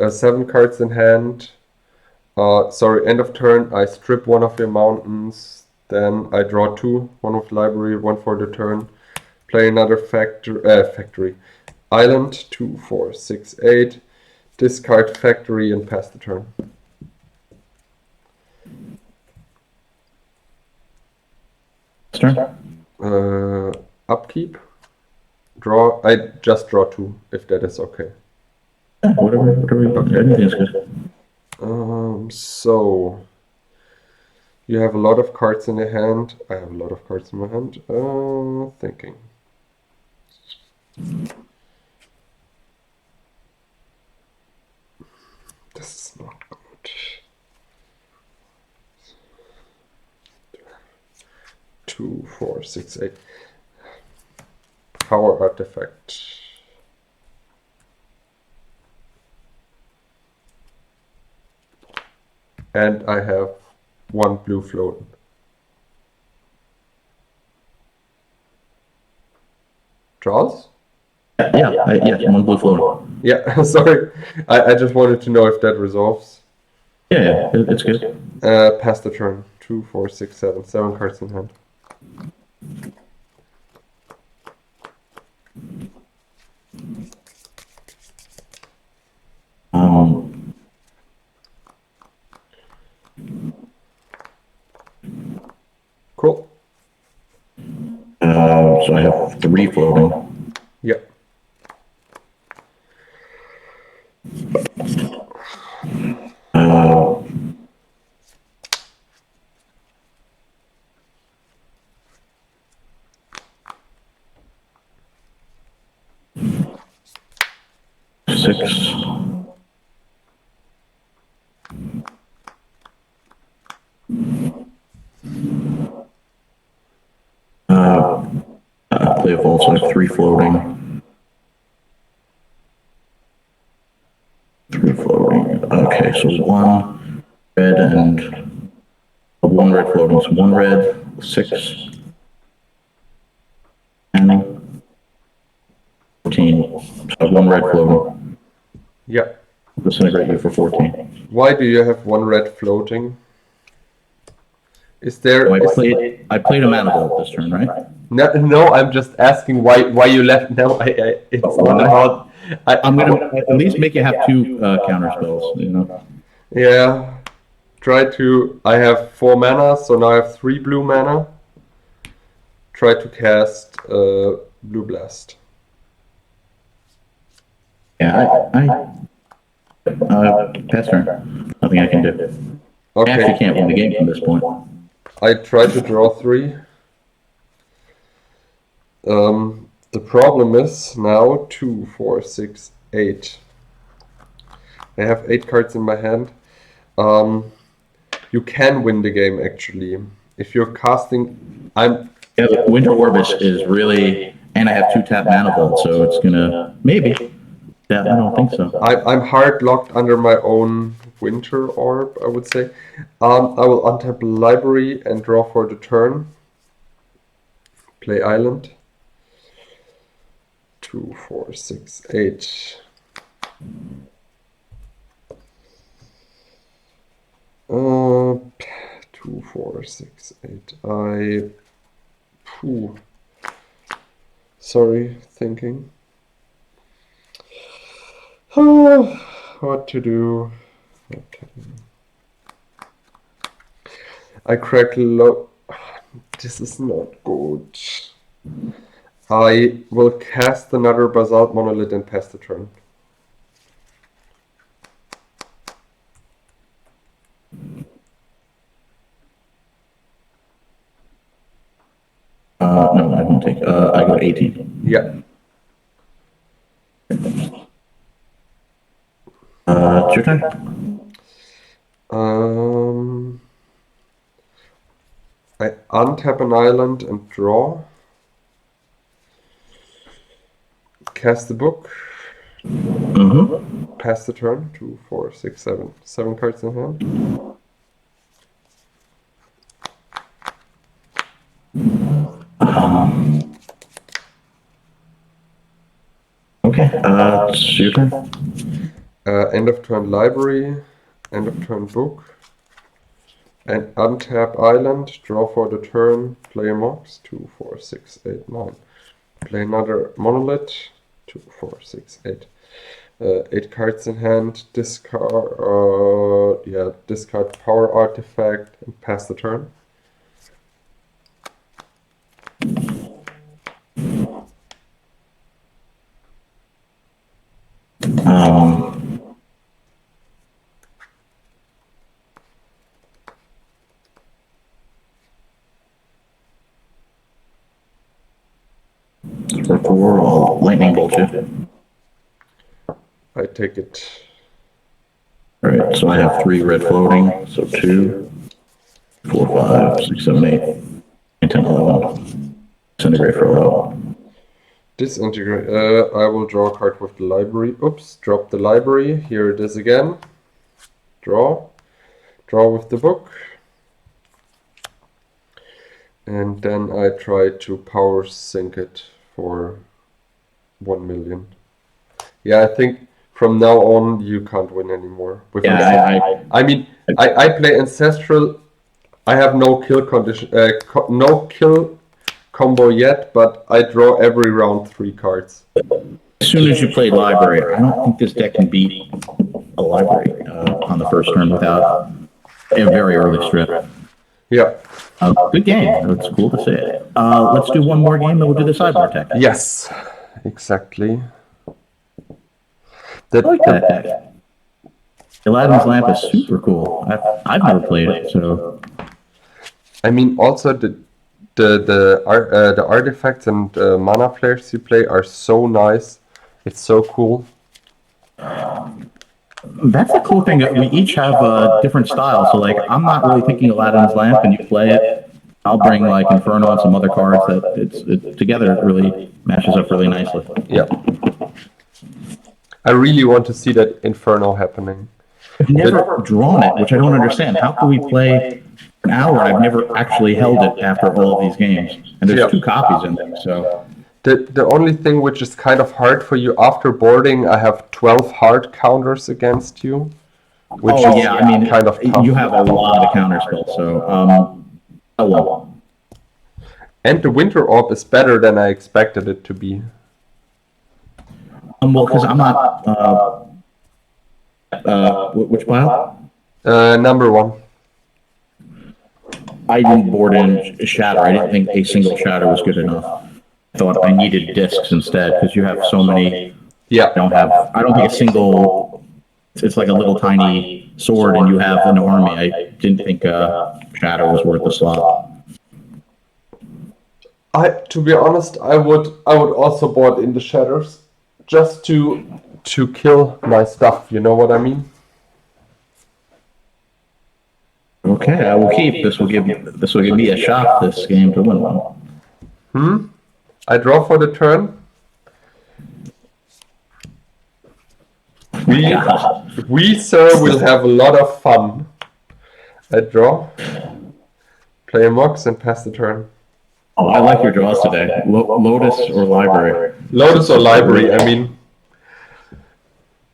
7 cards in hand. Sorry, end of turn. I strip 1 of your mountains. Then I draw 2. 1 with library, 1 for the turn. Play another factory. Island. 2, 4, 6, 8. Discard factory and pass the turn. Turn. Upkeep. Draw. I just draw 2, if that is okay. Whatever. Anything is good. So you have a lot of cards in your hand. I have a lot of cards in my hand. Thinking. This is not good. 2, 4, 6, 8. Power artifact. And I have 1 blue float. Draws? Yeah, 1 blue float. Yeah, sorry. I just wanted to know if that resolves. Yeah, it's good. Pass the turn. 2, 4, 6, 7. 7 cards in hand. Cool. So I have 3 floating. Yeah. Six. They've also have 3 floating. 3 floating. Okay, so 1 red and 1 red floating. So 1 red, 6, and 14. So 1 red floating. Yeah. Disintegrate you for 14. Why do you have 1 red floating? Is there? So I played a mana vault this turn, right? No, I'm just asking why you left. No, it's not about. I'm gonna at least make you have 2 counter spells. You know. Yeah. Try to. I have 4 mana, so now I have 3 blue mana. Try to cast Blue Blast. Yeah, pass turn. Nothing I can do. Okay. I actually can't win the game from this point. I try to draw 3. The problem is now 2, 4, 6, 8. I have 8 cards in my hand. You can win the game actually if you're casting. Yeah, the Winter Orb is really, and I have 2 tap mana vault, so it's gonna maybe. Yeah, I don't think so. I'm hard locked under my own Winter Orb, I would say. I will untap Library and draw for the turn. Play Island. 2, 4, 6, 8. 2, 4, 6, 8. Sorry, thinking. What to do? I crack low. This is not good. I will cast another Basalt Monolith and pass the turn. No, I won't take. I go 18. Yeah. It's your turn. I untap an island and draw. Cast the book. Pass the turn. 2, 4, 6, 7. 7 cards in hand. Okay, it's your turn. End of turn library. End of turn book. And untap island. Draw for the turn. Play a mox. 2, 4, 6, 8, 9. Play another monolith. 2, 4, 6, 8. 8 cards in hand. Discard. Discard power artifact and pass the turn. For 4, I'll lightning bolt you. I take it. Alright, so I have 3 red floating, so 2, 4, 5, 6, 7, 8, 9, 10, 11. Disintegrate for 11. Disintegrate. I will draw a card with the library. Oops, drop the library. Here it is again. Draw. Draw with the book. And then I try to power sync it for 1 million. Yeah, I think from now on you can't win anymore. With I mean, I play Ancestral. I have no kill condition, no kill combo yet, but I draw every round 3 cards. As soon as you play library, I don't think this deck can beat a library on the first turn without a very early strip. Yeah. Good game. It's cool to see it. Let's do one more game, then we'll do the sideboard deck. Yes, exactly. I like that deck. Aladdin's Lamp is super cool. I've never played it, so. I mean, also the artifacts and ManaFlares you play are so nice. It's so cool. That's the cool thing. We each have a different style. So, like, I'm not really thinking Aladdin's Lamp, and you play it. I'll bring like Inferno and some other cards that together it really matches up really nicely. Yeah. I really want to see that Inferno happening. I've never drawn it, which I don't understand. How can we play an hour? I've never actually held it after all of these games, and there's 2 copies in there. So the only thing which is kind of hard for you after boarding, I have 12 hard counters against you, which is I mean, kind of tough. You have a lot of counter spells, so hello. And the Winter Orb is better than I expected it to be. Well, because I'm not. Which pile? Number 1. I didn't board in Shatter. I didn't think a single Shatter was good enough. I thought I needed discs instead because you have so many. Yeah. I don't think a single. It's like a little tiny sword, and you have an army. I didn't think Shatter was worth the slot. To be honest, I would also board in the Shatters, just to kill my stuff. You know what I mean? Okay, I will keep. This will give me a shot this game to win one. I draw for the turn. We sir will have a lot of fun. I draw, play a Mox, and pass the turn. Oh, I like your draws today. Lotus or Library? Lotus or Library. I mean,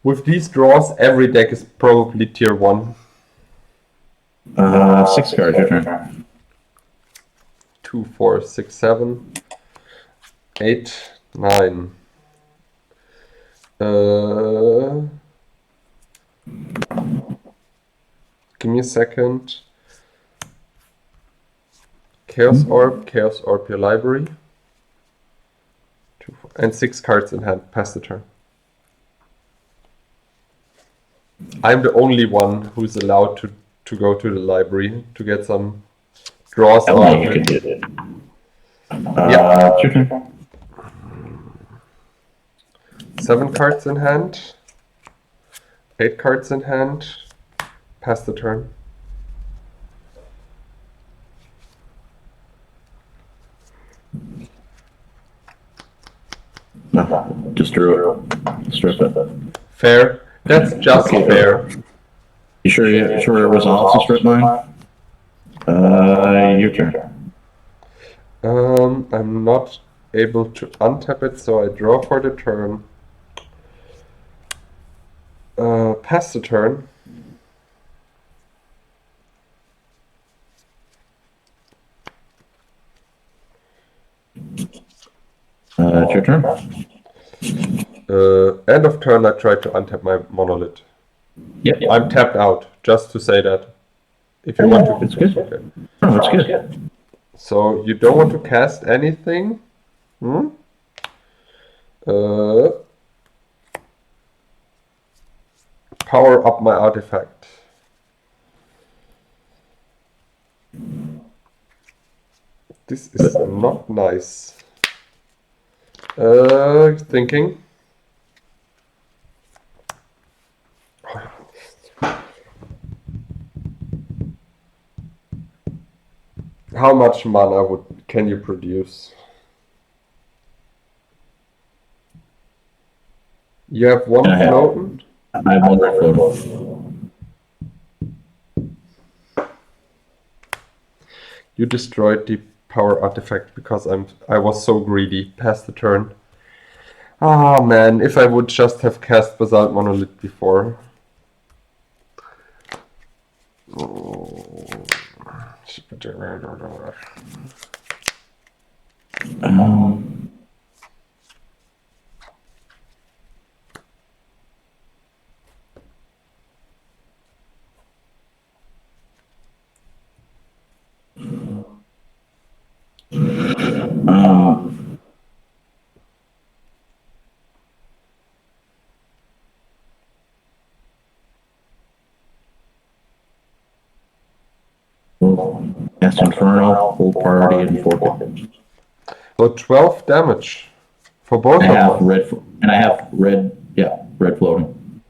with these draws, every deck is probably tier 1. 6 cards, your turn. 2, 4, 6, 7, 8, 9. Give me a second. Chaos Orb your library. 2, 4, and 6 cards in hand. Pass the turn. I'm the only one who's allowed to go to the library to get some draws out of it. Yeah. Your turn. 7 cards in hand. 8 cards in hand. Pass the turn. No, just drew it. Strip it. Fair. That's just fair. You sure it resolves to strip mine? Your turn. I'm not able to untap it, so I draw for the turn. Pass the turn. It's your turn. End of turn, I try to untap my Monolith. Yep. I'm tapped out, just to say that. If you want to. It's good. Okay. Oh, it's good. So you don't want to cast anything? Power up my artifact. This is not nice. Thinking. How much mana can you produce? You have one floating? I have one red floating. You destroyed the power artifact because I was so greedy. Pass the turn. Ah man, if I would just have cast Basalt Monolith before. Cast Inferno, full party, and 4. So 12 damage for both I have of us. I have red floating.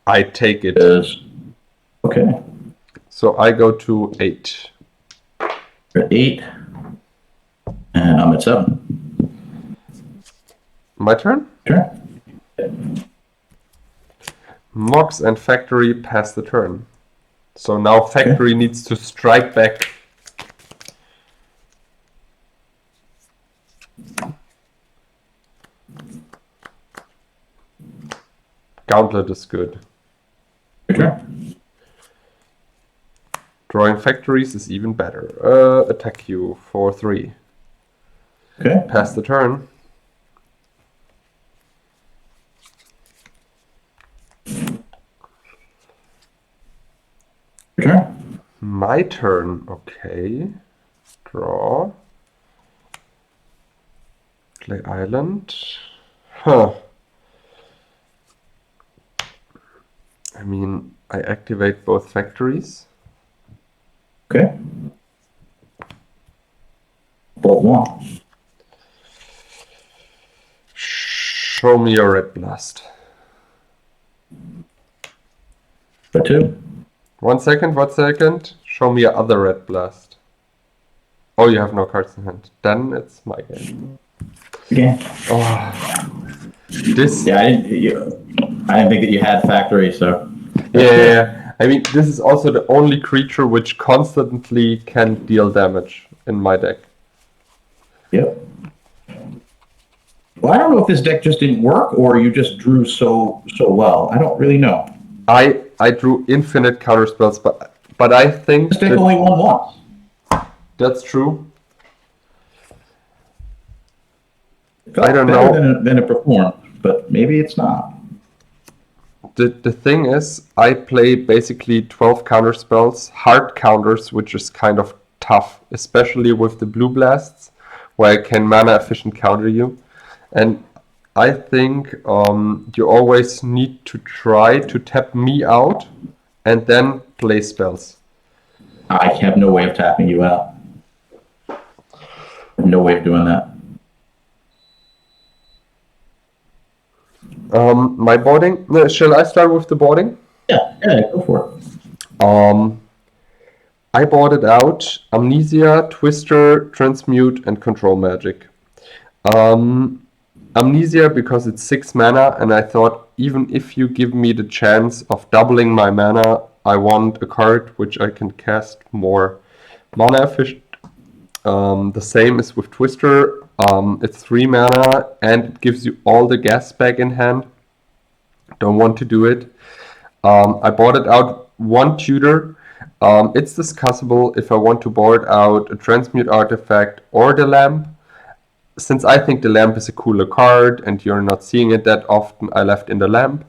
I take it. Okay. So I go to 8. You're at 8, and I'm at 7. My turn? Sure. Mox and Factory pass the turn. So now Factory needs to strike back. Gauntlet is good. Sure. Drawing Factories is even better. Attack you for 3. Okay. Pass the turn. Sure. My turn. Okay. Draw. Play Island. Huh. I mean, I activate both factories. Okay. Bolt 1. Show me your red blast. For 2. 1 second. Show me your other red blast. Oh, you have no cards in hand. Then it's my game. Okay. Oh, this. Yeah, I didn't think that you had factory, so. Yeah. I mean, this is also the only creature which constantly can deal damage in my deck. Yep. Well, I don't know if this deck just didn't work or you just drew so well. I don't really know. I drew infinite counterspells, but I think this deck only won once. That's true. I don't know. Than it performed, but maybe it's not. The thing is, I play basically 12 counterspells, hard counters, which is kind of tough, especially with the blue blasts, where I can mana efficient counter you. And I think you always need to try to tap me out and then play spells. I have no way of tapping you out. No way of doing that. My boarding. Shall I start with the boarding? Yeah, go for it. I boarded out Amnesia, Twister, Transmute, and Control Magic. Amnesia because it's 6 mana, and I thought even if you give me the chance of doubling my mana, I want a card which I can cast more mana efficient. The same is with Twister. It's 3 mana and it gives you all the gas back in hand. Don't want to do it. I boarded out 1 tutor. It's discussable if I want to board out a transmute artifact or the lamp. Since I think the lamp is a cooler card and you're not seeing it that often, I left in the lamp.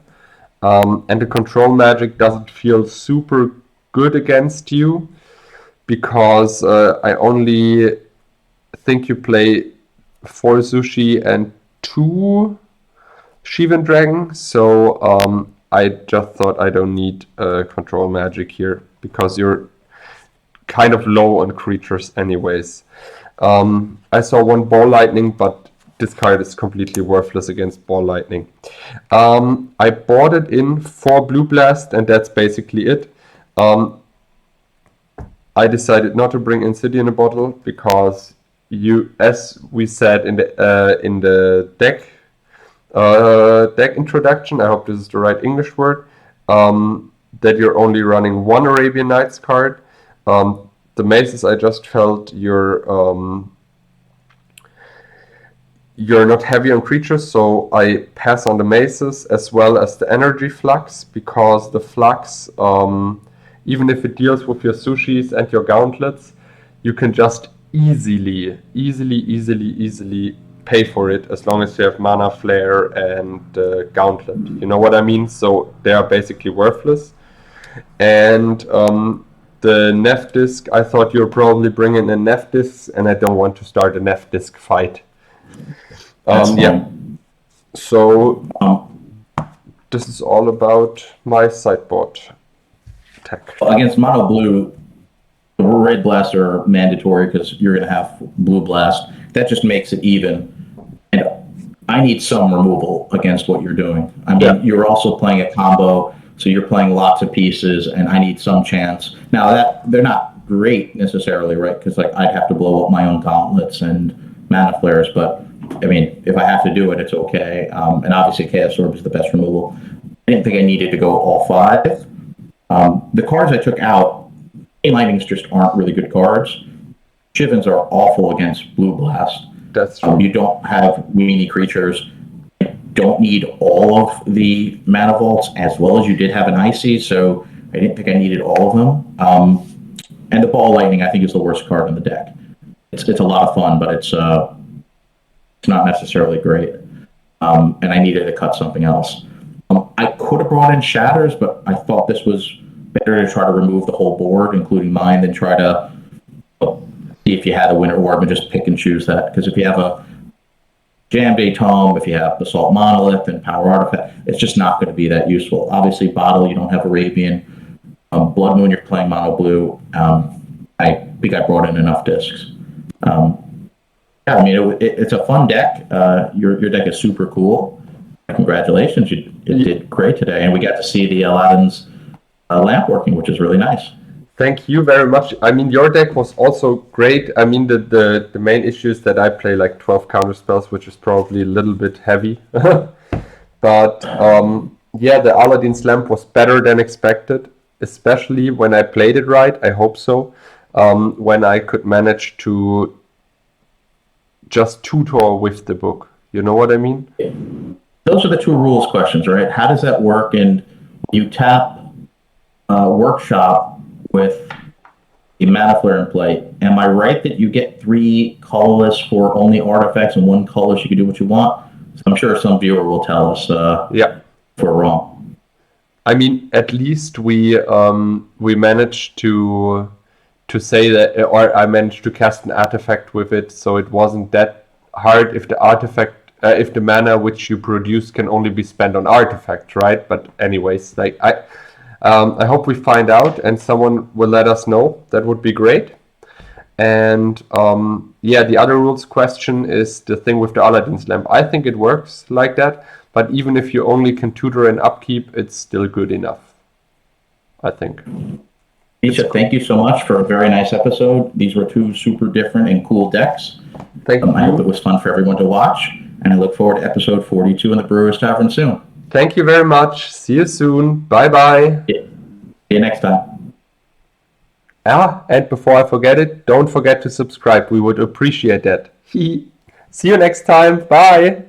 And the control magic doesn't feel super good against you because I only think you play 4 Sushi and 2 Shivan Dragon, so I just thought I don't need control magic here because you're kind of low on creatures anyways. I saw 1 Ball Lightning, but this card is completely worthless against Ball Lightning. I bought it in for Blue Blast, and that's basically it. I decided not to bring in City in a Bottle because as we said in the deck introduction, I hope this is the right English word, that you're only running one Arabian Nights card. The Maces, I just felt you're not heavy on creatures, so I pass on the Maces as well as the Energy Flux, because the Flux, even if it deals with your Sushis and your Gauntlets, you can just easily pay for it as long as you have ManaFlare and Gauntlet. You know what I mean? So they are basically worthless. And the Nef Disc, I thought you were probably bringing in Nef Discs, and I don't want to start a Nef Disc fight. So this is all about my sideboard tech. Against Mono Blue, the Red Blasts are mandatory because you're going to have Blue Blast. That just makes it even. And I need some removal against what you're doing. I mean, you're also playing a combo, so you're playing lots of pieces, and I need some chance. Now, that they're not great necessarily, right? Because like I'd have to blow up my own Gauntlets and ManaFlares, but I mean, if I have to do it, it's okay. And obviously, Chaos Orb is the best removal. I didn't think I needed to go all 5. The cards I took out, Lightnings just aren't really good cards. Shivens are awful against Blue Blast. That's true. You don't have weenie creatures. You don't need all of the Mana Vaults as well as you did have an Icy, so I didn't think I needed all of them. And the Ball Lightning, I think, is the worst card in the deck. It's a lot of fun, but it's not necessarily great. And I needed to cut something else. I could have brought in Shatters, but I thought this was better to try to remove the whole board, including mine, than try to see if you had a Winter Orb and just pick and choose that. Because if you have a Jam-Day Tome, if you have Basalt Monolith and Power Artifact, it's just not going to be that useful. Obviously, Bottle, you don't have Arabian. Blood Moon, you're playing Mono Blue. I think I brought in enough discs. I mean, it's a fun deck. Your deck is super cool. Congratulations, you did great today, and we got to see the Aladdin's lamp working, which is really nice. Thank you very much. I mean, your deck was also great. I mean, the main issue is that I play like 12 counter spells, which is probably a little bit heavy. But the Aladdin's lamp was better than expected, especially when I played it right. I hope so. When I could manage to just tutor with the book. You know what I mean? Those are the 2 rules questions, right? How does that work? And you tap Workshop with a ManaFlare in play. Am I right that you get 3 colorless for only artifacts and 1 colorless you can do what you want? So I'm sure some viewer will tell us if we're wrong. I mean, at least we managed to say that, or I managed to cast an artifact with it, so it wasn't that hard if the artifact, if the mana which you produce can only be spent on artifacts, right? But anyways, like I hope we find out and someone will let us know. That would be great. And the other rules question is the thing with the Aladdin's lamp. I think it works like that, but even if you only can tutor and upkeep, it's still good enough, I think. Mitja, thank you so much for a very nice episode. These were 2 super different and cool decks. Thank you. I hope it was fun for everyone to watch, and I look forward to episode 42 in the Brewers Tavern soon. Thank you very much. See you soon. Bye-bye. See you next time. And before I forget it, don't forget to subscribe. We would appreciate that. See you next time. Bye.